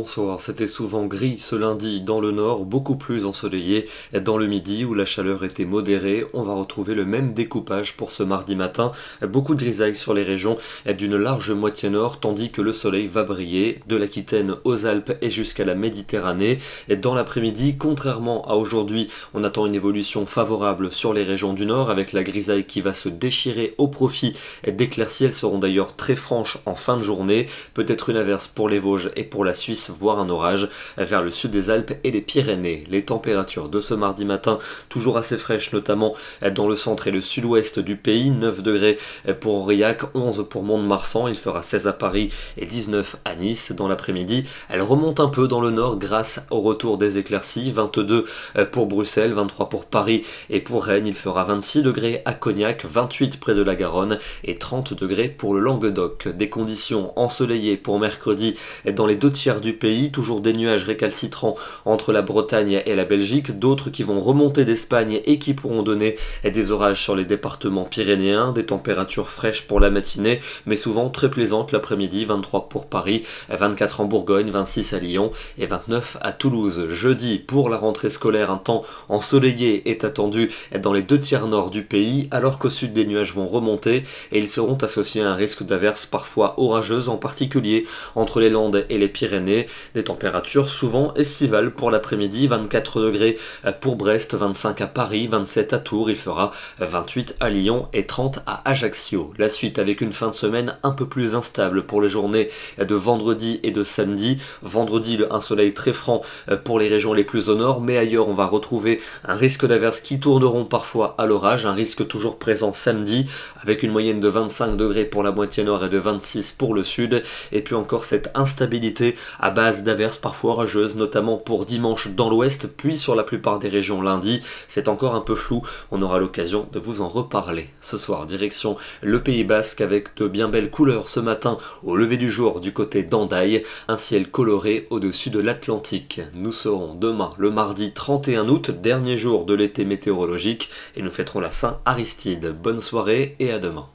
bonsoir. C'était souvent gris ce lundi dans le nord, beaucoup plus ensoleillé dans le midi où la chaleur était modérée. On va retrouver le même découpage pour ce mardi matin. Beaucoup de grisailles sur les régions d'une large moitié nord, tandis que le soleil va briller de l'Aquitaine aux Alpes et jusqu'à la Méditerranée. Et dans l'après-midi, contrairement à aujourd'hui, on attend une évolution favorable sur les régions du nord avec la grisaille qui va se déchirer au profit d'éclaircies. Elles seront d'ailleurs très franches en fin de journée. Peut-être une averse pour les Vosges et pour la Suisse, voire un orage vers le sud des Alpes et les Pyrénées. Les températures de ce mardi matin, toujours assez fraîches, notamment dans le centre et le sud-ouest du pays. 9 degrés pour Aurillac, 11 pour Mont-de-Marsan, il fera 16 à Paris et 19 à Nice. Dans l'après-midi, elle remonte un peu dans le nord grâce au retour des éclaircies. 22 pour Bruxelles, 23 pour Paris et pour Rennes. Il fera 26 degrés à Cognac, 28 près de la Garonne et 30 degrés pour le Languedoc. Des conditions ensoleillées pour mercredi dans les 2 tiers du pays, toujours des nuages récalcitrants entre la Bretagne et la Belgique, d'autres qui vont remonter d'Espagne et qui pourront donner des orages sur les départements pyrénéens, des températures fraîches pour la matinée, mais souvent très plaisantes l'après-midi, 23 pour Paris, 24 en Bourgogne, 26 à Lyon et 29 à Toulouse. Jeudi, pour la rentrée scolaire, un temps ensoleillé est attendu dans les 2 tiers nord du pays, alors qu'au sud des nuages vont remonter et ils seront associés à un risque d'averses parfois orageuses, en particulier entre les Landes et les Pyrénées. Des températures souvent estivales pour l'après-midi, 24 degrés pour Brest, 25 à Paris, 27 à Tours, il fera 28 à Lyon et 30 à Ajaccio. La suite avec une fin de semaine un peu plus instable pour les journées de vendredi et de samedi. Vendredi, un soleil très franc pour les régions les plus au nord, mais ailleurs on va retrouver un risque d'averses qui tourneront parfois à l'orage, un risque toujours présent samedi avec une moyenne de 25 degrés pour la moitié nord et de 26 pour le sud, et puis encore cette instabilité à base d'averses parfois orageuses, notamment pour dimanche dans l'ouest, puis sur la plupart des régions lundi. C'est encore un peu flou, on aura l'occasion de vous en reparler. Ce soir, direction le Pays Basque avec de bien belles couleurs ce matin au lever du jour du côté d'Hendaye, un ciel coloré au-dessus de l'Atlantique. Nous serons demain le mardi 31 août, dernier jour de l'été météorologique, et nous fêterons la Saint-Aristide. Bonne soirée et à demain.